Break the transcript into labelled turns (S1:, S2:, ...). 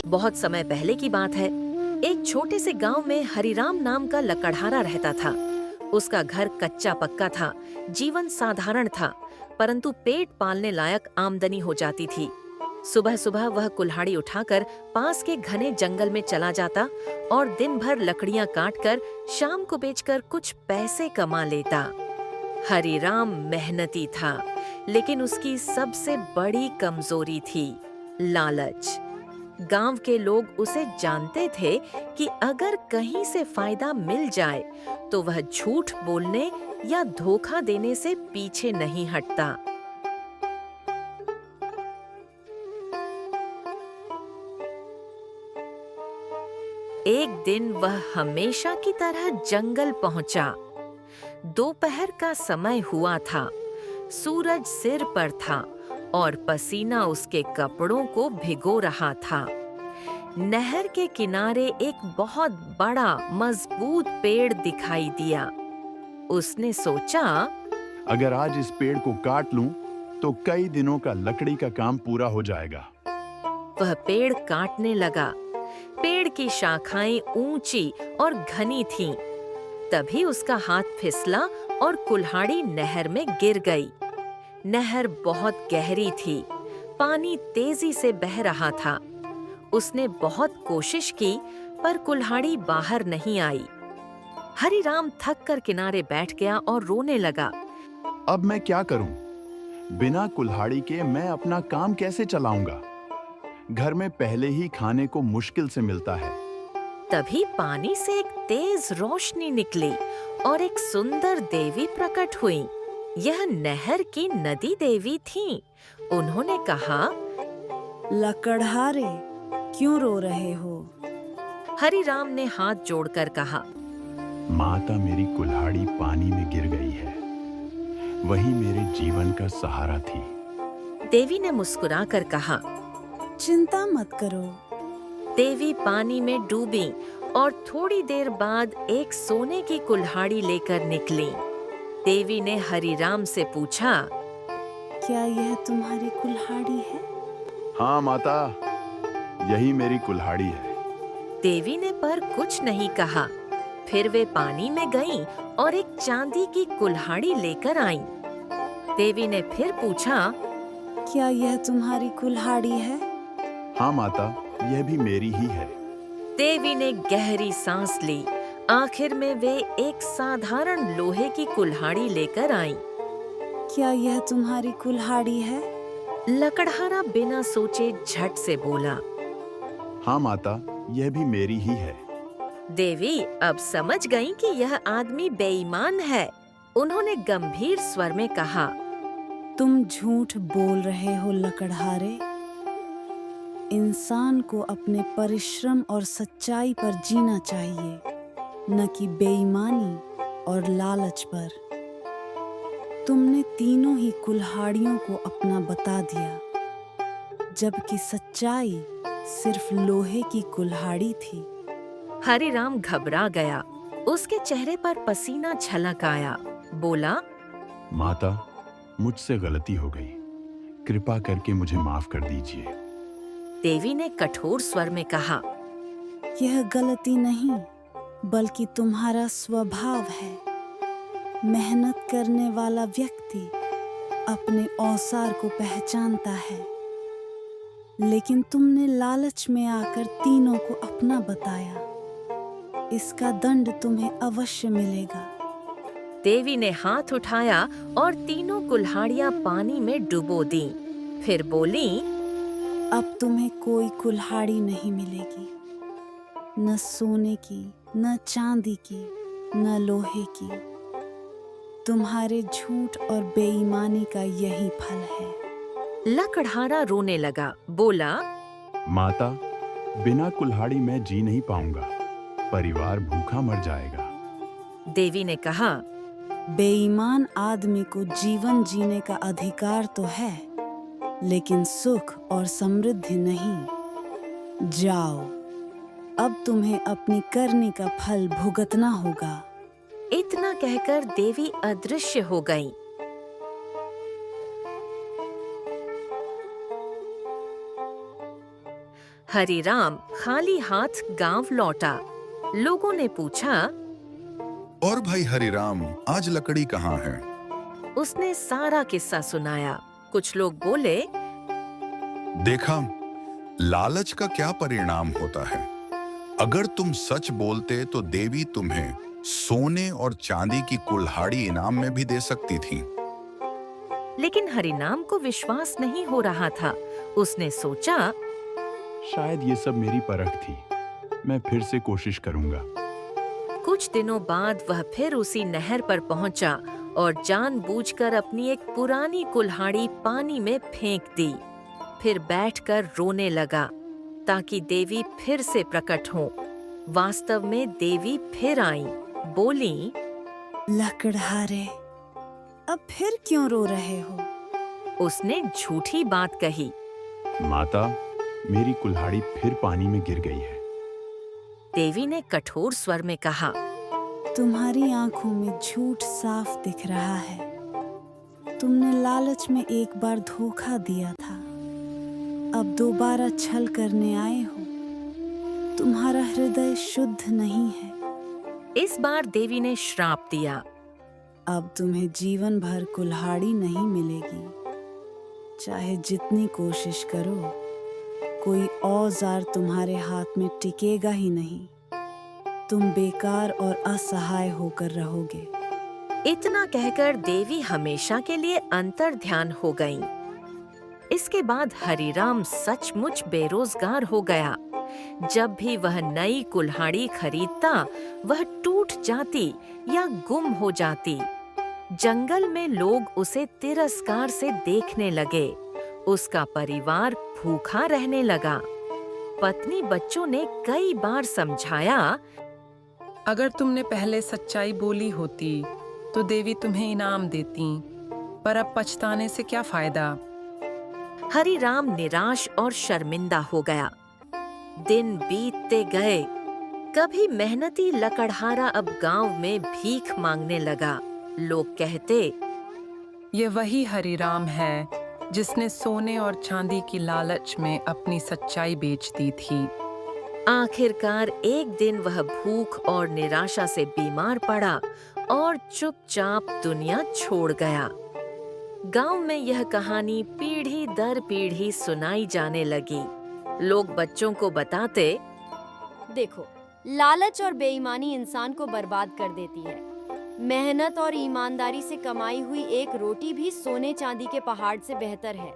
S1: बहुत समय पहले की बात है। एक छोटे से गांव में हरिराम नाम का लकड़हारा रहता था। उसका घर कच्चा पक्का था, जीवन साधारण था, परंतु पेट पालने लायक आमदनी हो जाती थी। सुबह सुबह वह कुल्हाड़ी उठाकर पास के घने जंगल में चला जाता और दिन भर लकड़ियां काटकर शाम को बेचकर कुछ पैसे कमा लेता। हरिराम मेहनती था, लेकिन उसकी सबसे बड़ी कमजोरी थी लालच। गांव के लोग उसे जानते थे कि अगर कहीं से फायदा मिल जाए तो वह झूठ बोलने या धोखा देने से पीछे नहीं हटता। एक दिन वह हमेशा की तरह जंगल पहुंचा। दोपहर का समय हुआ था, सूरज सिर पर था और पसीना उसके कपड़ों को भिगो रहा था। नहर के किनारे एक बहुत बड़ा मजबूत पेड़ दिखाई दिया। उसने सोचा,
S2: अगर आज इस पेड़ को काट लूं, तो कई दिनों का लकड़ी का काम पूरा हो जाएगा।
S1: वह पेड़ काटने लगा। पेड़ की शाखाएं ऊंची और घनी थीं। तभी उसका हाथ फिसला और कुल्हाड़ी नहर में गिर गई। नहर बहुत गहरी थी, पानी तेजी से बह रहा था। उसने बहुत कोशिश की, पर कुल्हाड़ी बाहर नहीं आई। हरिराम थक कर किनारे बैठ गया और रोने लगा।
S2: अब मैं क्या करूं? बिना कुल्हाड़ी के मैं अपना काम कैसे चलाऊंगा? घर में पहले ही खाने को मुश्किल से मिलता है।
S1: तभी पानी से एक तेज रोशनी निकली और एक सुंदर देवी प्रकट हुई। यह नहर की नदी देवी थीं। उन्होंने कहा,
S3: लकड़हारे, क्यों रो रहे हो?
S1: हरिराम ने हाथ जोड़कर कहा,
S2: माता, मेरी कुल्हाड़ी पानी में गिर गई है। वही मेरे जीवन का सहारा थी।
S1: देवी ने मुस्कुराकर कहा,
S3: चिंता मत करो।
S1: देवी पानी में डूबी और थोड़ी देर बाद एक सोने की कुल्हाड़ी लेकर निकली। देवी ने हरिराम से पूछा,
S3: क्या यह तुम्हारी कुल्हाड़ी है?
S2: हाँ माता, यही मेरी कुल्हाड़ी है।
S1: देवी ने पर कुछ नहीं कहा। फिर वे पानी में गईं और एक चांदी की कुल्हाड़ी लेकर आईं। देवी ने फिर पूछा,
S3: क्या यह तुम्हारी कुल्हाड़ी है?
S2: हाँ माता, यह भी मेरी ही है।
S1: देवी ने गहरी सांस ली। आखिर में वे एक साधारण लोहे की कुल्हाड़ी लेकर आईं।
S3: क्या यह तुम्हारी कुल्हाड़ी है?
S1: लकड़हारा बिना सोचे झट से बोला,
S2: हाँ माता, यह भी मेरी ही है।
S1: देवी अब समझ गईं कि यह आदमी बेईमान है। उन्होंने गंभीर स्वर में कहा,
S3: तुम झूठ बोल रहे हो लकड़हारे। इंसान को अपने परिश्रम और सच्चाई पर जीना चाहिए, न कि बेईमानी और लालच पर। तुमने तीनों ही कुल्हाड़ियों को अपना बता दिया, जबकि सच्चाई सिर्फ लोहे की कुल्हाड़ी थी।
S1: हरिराम घबरा गया। उसके चेहरे पर पसीना छलक आया। बोला,
S2: माता, मुझसे गलती हो गई। कृपा करके मुझे माफ कर दीजिए।
S1: देवी ने कठोर स्वर में कहा,
S3: यह गलती नहीं, बल्कि तुम्हारा स्वभाव है। मेहनत करने वाला व्यक्ति अपने औसार को पहचानता है, लेकिन तुमने लालच में आकर तीनों को अपना बताया। इसका दंड तुम्हें अवश्य मिलेगा।
S1: देवी ने हाथ उठाया और तीनों कुल्हाड़ियां पानी में डुबो दीं। फिर बोली,
S3: अब तुम्हें कोई कुल्हाड़ी नहीं मिलेगी, न सोने की, न चांदी की, न लोहे की। तुम्हारे झूठ और बेईमानी का यही फल है।
S1: लकड़हारा रोने लगा। बोला,
S2: माता, बिना कुल्हाड़ी मैं जी नहीं पाऊंगा। परिवार भूखा मर जाएगा।
S1: देवी ने कहा,
S3: बेईमान आदमी को जीवन जीने का अधिकार तो है, लेकिन सुख और समृद्धि नहीं। जाओ, अब तुम्हें अपनी करनी का फल भुगतना होगा।
S1: इतना कहकर देवी अदृश्य हो गईं। हरिराम खाली हाथ गांव लौटा। लोगों ने पूछा।
S4: और भाई हरिराम, आज लकड़ी कहाँ है?
S1: उसने सारा किस्सा सुनाया। कुछ लोग बोले,
S4: देखा, लालच का क्या परिणाम होता है। अगर तुम सच बोलते तो देवी तुम्हें सोने और चांदी की कुल्हाड़ी इनाम में भी दे सकती थी।
S1: लेकिन हरिनाम को विश्वास नहीं हो रहा था। उसने सोचा,
S2: शायद ये सब मेरी परख थी। मैं फिर से कोशिश करूंगा।
S1: कुछ दिनों बाद वह फिर उसी नहर पर पहुंचा और जानबूझकर अपनी एक पुरानी कुल्हाड़ी पानी में फेंक दी। फिर बैठकर रोने लगा ताकि देवी फिर से प्रकट हो। वास्तव में देवी फिर आई, बोली,
S3: लकड़हारे, अब फिर क्यों रो रहे हो?
S1: उसने झूठी बात कही।
S2: माता, मेरी कुल्हाड़ी फिर पानी में गिर गई है।
S1: देवी ने कठोर स्वर में कहा,
S3: तुम्हारी आंखों में झूठ साफ दिख रहा है। तुमने लालच में एक बार धोखा दिया था, अब दोबारा छल करने आए हो। तुम्हारा हृदय शुद्ध नहीं है।
S1: इस बार देवी ने श्राप दिया।
S3: अब तुम्हें जीवन भर कुल्हाड़ी नहीं मिलेगी। चाहे जितनी कोशिश करो, कोई औजार तुम्हारे हाथ में टिकेगा ही नहीं। तुम बेकार और असहाय होकर रहोगे।
S1: इतना कहकर देवी हमेशा के लिए अंतर्ध्यान हो गईं। इसके बाद हरिराम सचमुच बेरोजगार हो गया। जब भी वह नई कुल्हाड़ी खरीदता, वह टूट जाती या गुम हो जाती। जंगल में लोग उसे तिरस्कार से देखने लगे। उसका परिवार भूखा रहने लगा। पत्नी बच्चों ने कई बार समझाया,
S5: अगर तुमने पहले सच्चाई बोली होती तो देवी तुम्हें इनाम देती, पर अब पछताने से क्या फायदा।
S1: हरिराम निराश और शर्मिंदा हो गया। दिन बीतते गए। कभी मेहनती लकड़हारा अब गांव में भीख मांगने लगा। लोग कहते,
S5: ये वही हरिराम है जिसने सोने और चांदी की लालच में अपनी सच्चाई बेच दी थी।
S1: आखिरकार एक दिन वह भूख और निराशा से बीमार पड़ा और चुपचाप दुनिया छोड़ गया। गांव में यह कहानी पीढ़ी दर पीढ़ी सुनाई जाने लगी। लोग बच्चों को बताते,
S6: देखो, लालच और बेईमानी इंसान को बर्बाद कर देती है। मेहनत और ईमानदारी से कमाई हुई एक रोटी भी सोने चांदी के पहाड़ से बेहतर है।